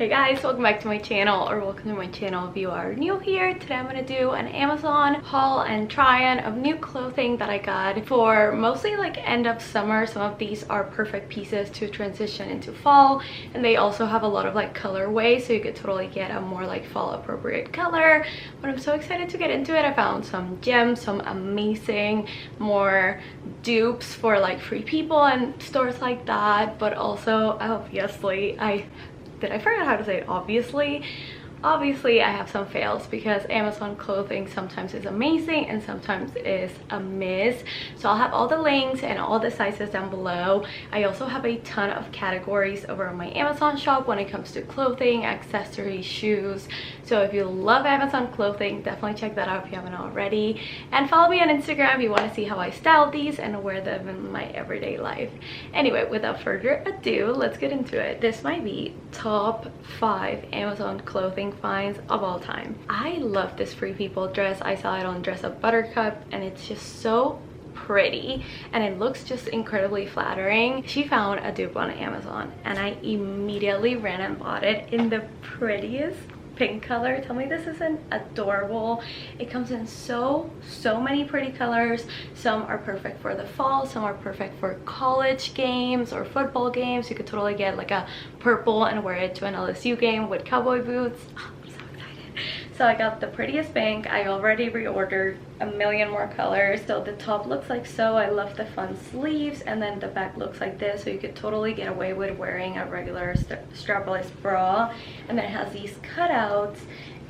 Hey guys, welcome back to my channel, or welcome to my channel if you are new here. Today I'm going to do an Amazon haul and try-on of new clothing that I got for mostly like end of summer. Some of these are perfect pieces to transition into fall, and they also have a lot of like colorway, so you could totally get a more like fall appropriate color. But I'm so excited to get into it. I found some gems, some amazing more dupes for like free people and stores like that, but also obviously I forget how to say it. Obviously I have some fails because Amazon clothing sometimes is amazing and sometimes is a miss. So I'll have all the links and all the sizes down below. I also have a ton of categories over on my Amazon shop when it comes to clothing, accessories, shoes. So if you love Amazon clothing, definitely check that out if you haven't already, and follow me on Instagram if you want to see how I style these and wear them in my everyday life. Anyway, without further ado, let's get into it. This might be top 5 Amazon clothing finds of all time. I love this Free People dress. I saw it on Dress Up Buttercup and it's just so pretty and it looks just incredibly flattering. She found a dupe on Amazon and I immediately ran and bought it in the prettiest pink color. Tell me this isn't adorable. It comes in so many pretty colors. Some are perfect for the fall, some are perfect for college games or football games. You could totally get like a purple and wear it to an LSU game with cowboy boots. Oh, I'm so excited. So I got the prettiest pink. I already reordered a million more colors. So the top looks like so. I love the fun sleeves, and then the back looks like this, so you could totally get away with wearing a regular strapless bra. And then it has these cutouts,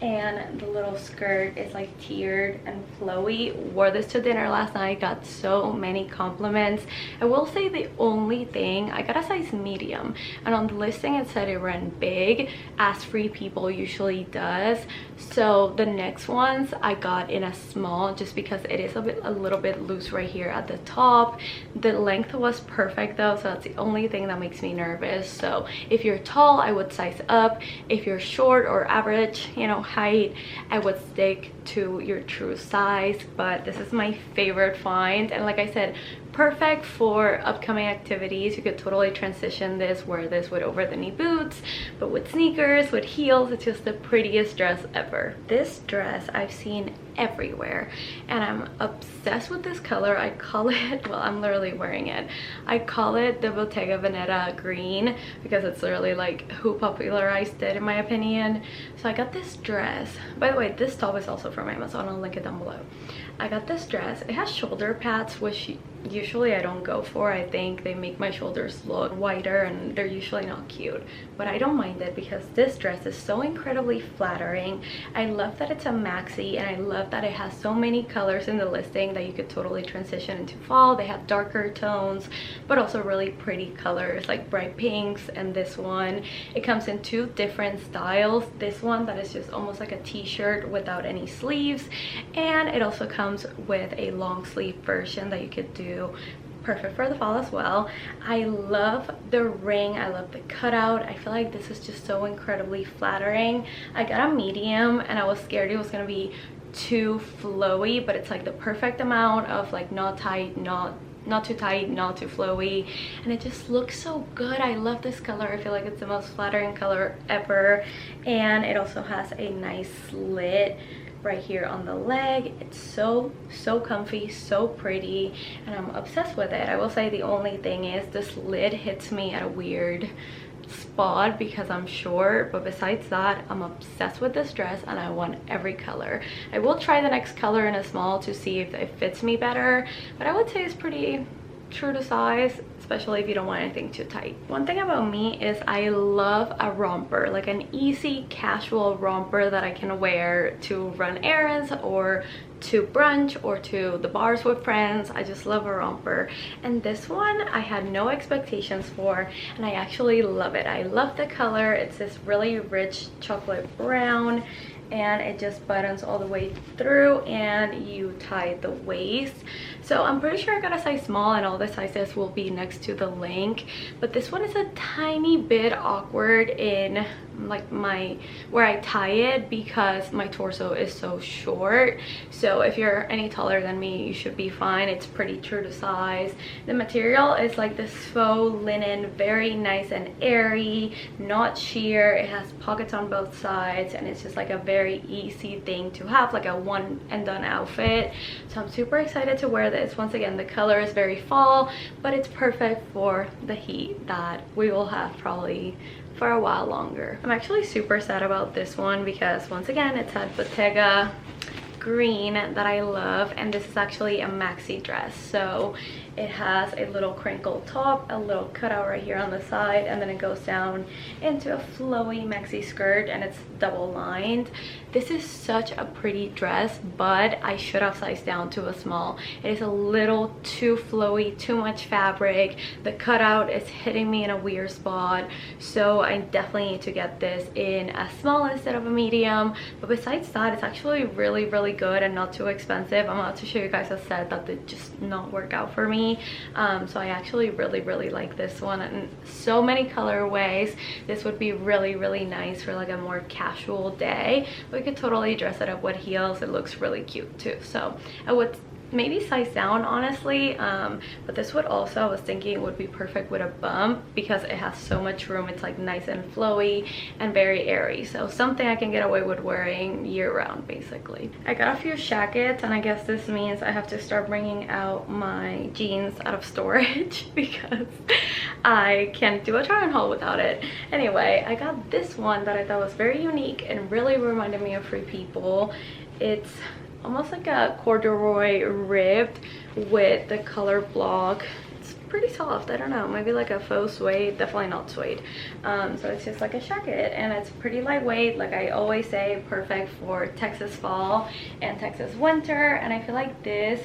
and the little skirt is like tiered and flowy. Wore this to dinner last night, got so many compliments. I will say the only thing, I got a size medium and on the listing it said it ran big, as Free People usually does. So the next ones I got in a small, just because it is a little bit loose right here at the top. The length was perfect though, so that's the only thing that makes me nervous. So if you're tall, I would size up. If you're short or average, you know, height, I would stick to your true size. But this is my favorite find, and like I said, perfect for upcoming activities. You could totally transition this, wear this with over the knee boots, but with sneakers, with heels. It's just the prettiest dress ever. This dress I've seen everywhere and I'm obsessed with this color. I call it, well, I'm literally wearing it, I call it the Bottega Veneta green because it's literally like who popularized it in my opinion. So I got this dress. By the way, this top is also from Amazon. I'll link it down below. I got this dress. It has shoulder pads, which usually I don't go for. I think they make my shoulders look wider and they're usually not cute, but I don't mind it because this dress is so incredibly flattering. I love that it's a maxi, and I love that it has so many colors in the listing that you could totally transition into fall. They have darker tones but also really pretty colors like bright pinks, and this one, it comes in 2 different styles. This one that is just almost like a t-shirt without any sleeves, and it also comes with a long sleeve version that you could do. Perfect for the fall as well. I love the ring. I love the cutout. I feel like this is just so incredibly flattering. I got a medium and I was scared it was gonna be too flowy, but it's like the perfect amount of like not tight, not too tight, not too flowy, and it just looks so good. I love this color. I feel like it's the most flattering color ever, and it also has a nice slit right here on the leg. It's so comfy, so pretty, and I'm obsessed with it. I will say the only thing is this lid hits me at a weird spot because I'm short, but besides that, I'm obsessed with this dress and I want every color. I will try the next color in a small to see if it fits me better, but I would say it's pretty true to size, especially if you don't want anything too tight. One thing about me is I love a romper, like an easy casual romper that I can wear to run errands or to brunch or to the bars with friends. I just love a romper, and this one I had no expectations for and I actually love it. I love the color. It's this really rich chocolate brown and it just buttons all the way through, and you tie the waist. So I'm pretty sure I got a size small, and all the sizes will be next to the link, but this one is a tiny bit awkward in like where I tie it because my torso is so short. So if you're any taller than me, you should be fine. It's pretty true to size. The material is like this faux linen, very nice and airy, not sheer. It has pockets on both sides, and it's just like a very easy thing to have, like a one and done outfit. So I'm super excited to wear this. Once again, the color is very fall, but it's perfect for the heat that we will have probably for a while longer. I'm actually super sad about this one because once again it's at Bottega green that I love, and this is actually a maxi dress. So it has a little crinkle top, a little cutout right here on the side, and then it goes down into a flowy maxi skirt, and it's double lined. This is such a pretty dress, but I should have sized down to a small. It is a little too flowy, too much fabric. The cutout is hitting me in a weird spot, so I definitely need to get this in a small instead of a medium. But besides that, it's actually really good and not too expensive. I'm about to show you guys a set that did just not work out for me. So I actually really like this one, and so many colorways. This would be really nice for like a more casual day. We could totally dress it up with heels. It looks really cute too. So I would maybe size down, honestly, but this would also, I was thinking, would be perfect with a bump because it has so much room. It's like nice and flowy and very airy, so something I can get away with wearing year round basically. I got a few jackets, and I guess this means I have to start bringing out my jeans out of storage because I can't do a try on haul without it. Anyway, I got this one that I thought was very unique and really reminded me of Free People. It's almost like a corduroy ribbed with the color block. It's pretty soft. I don't know, maybe like a faux suede, definitely not suede. So it's just like a jacket, and it's pretty lightweight. Like I always say, perfect for Texas fall and Texas winter. And I feel like this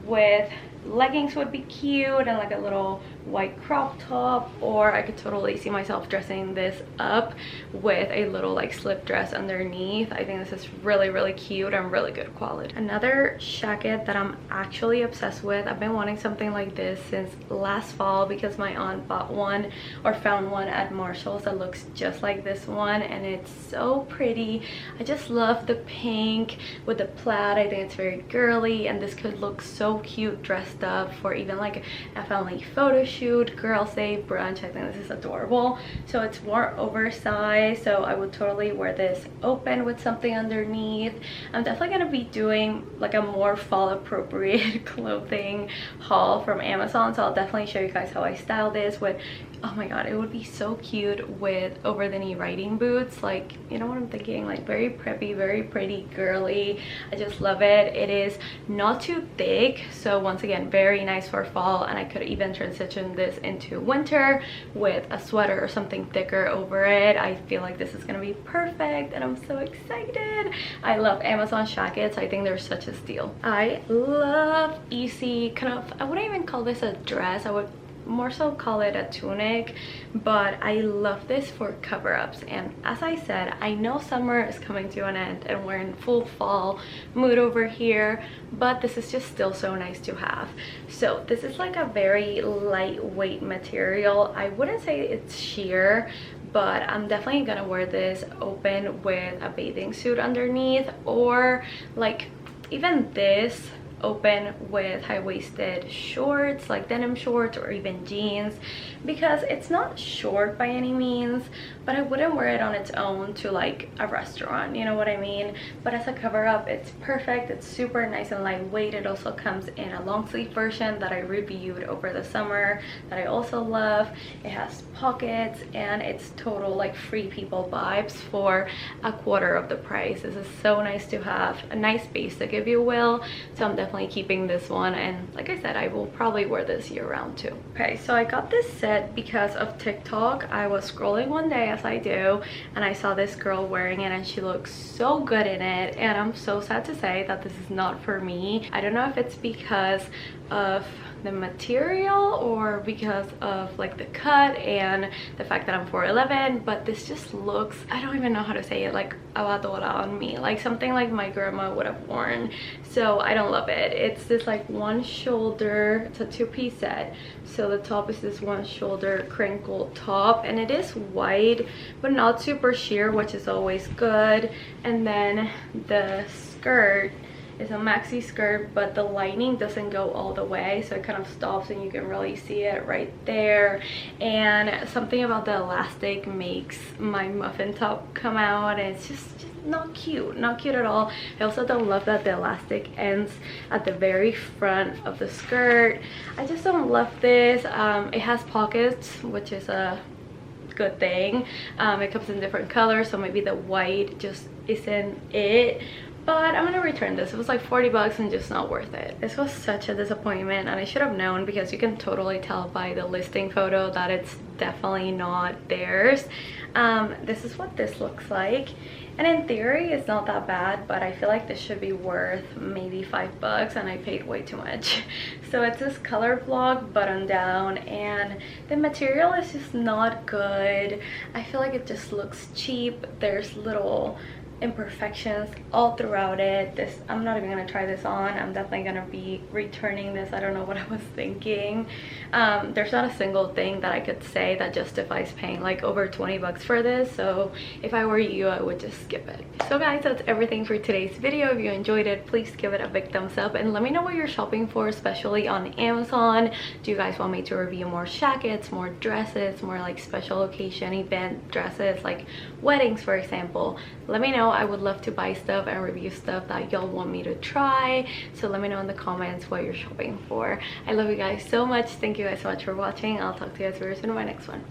with leggings would be cute, and like a little white crop top, or I could totally see myself dressing this up with a little like slip dress underneath. I think this is really cute and really good quality. Another jacket that I'm actually obsessed with, I've been wanting something like this since last fall because my aunt bought one or found one at Marshall's that looks just like this one, and it's so pretty. I just love the pink with the plaid. I think it's very girly, and this could look so cute dressed up for even like a family photo shoot, girls' day, brunch. I think this is adorable. So it's more oversized, so I would totally wear this open with something underneath. I'm definitely gonna be doing like a more fall appropriate clothing haul from Amazon, so I'll definitely show you guys how I style this with, oh my god, it would be so cute with over the knee riding boots. Like, you know what I'm thinking, like very preppy, very pretty, girly. I just love it. It is not too thick, so once again, very nice for fall, and I could even transition this into winter with a sweater or something thicker over it. I feel like this is gonna be perfect, and I'm so excited. I love Amazon jackets. I think they're such a steal. I love easy kind of, I wouldn't even call this a dress, I would more so call it a tunic, but I love this for cover-ups. And as I said, I know summer is coming to an end and we're in full fall mood over here, but this is just still so nice to have. So this is like a very lightweight material. I wouldn't say it's sheer, but I'm definitely gonna wear this open with a bathing suit underneath, or like even this open with high-waisted shorts, like denim shorts or even jeans, because it's not short by any means, but I wouldn't wear it on its own to like a restaurant, you know what I mean? But as a cover-up, it's perfect. It's super nice and lightweight. It also comes in a long sleeve version that I reviewed over the summer that I also love. It has pockets, and it's total like Free People vibes for a quarter of the price. This is so nice to have, a nice basic if you will. So I'm definitely keeping this one, and like I said, I will probably wear this year round too. Okay, so I got this set because of TikTok. I was scrolling one day, as I do, and I saw this girl wearing it, and she looks so good in it, and I'm so sad to say that this is not for me. I don't know if it's because of the material or because of like the cut and the fact that I'm 4'11", but this just looks, I don't even know how to say it, like avadora on me, like something like my grandma would have worn. So I don't love it. It's this like one shoulder, it's a two-piece set. So the top is this one shoulder crinkle top, and it is wide but not super sheer, which is always good. And then the skirt is a maxi skirt, but the lining doesn't go all the way, so it kind of stops and you can really see it right there. And something about the elastic makes my muffin top come out, and it's just not cute, not cute at all. I also don't love that the elastic ends at the very front of the skirt. I just don't love this. It has pockets, which is a good thing. It comes in different colors, so maybe the white just isn't it. But I'm gonna return this. It was like 40 bucks and just not worth it. This was such a disappointment, and I should have known because you can totally tell by the listing photo that it's definitely not theirs. This is what this looks like, and in theory it's not that bad, but I feel like this should be worth maybe 5 bucks and I paid way too much. So it's this color block button down, and the material is just not good. I feel like it just looks cheap. There's little imperfections all throughout it. This, I'm not even gonna try this on. I'm definitely gonna be returning this. I don't know what I was thinking. There's not a single thing that I could say that justifies paying like over 20 bucks for this, so if I were you, I would just skip it. So guys, that's everything for today's video. If you enjoyed it, please give it a big thumbs up and let me know what you're shopping for, especially on Amazon. Do you guys want me to review more jackets, more dresses, more like special occasion event dresses, like weddings for example? Let me know. I would love to buy stuff and review stuff that y'all want me to try, so let me know in the comments what you're shopping for. I love you guys so much. Thank you guys so much for watching. I'll talk to you guys very soon in my next one.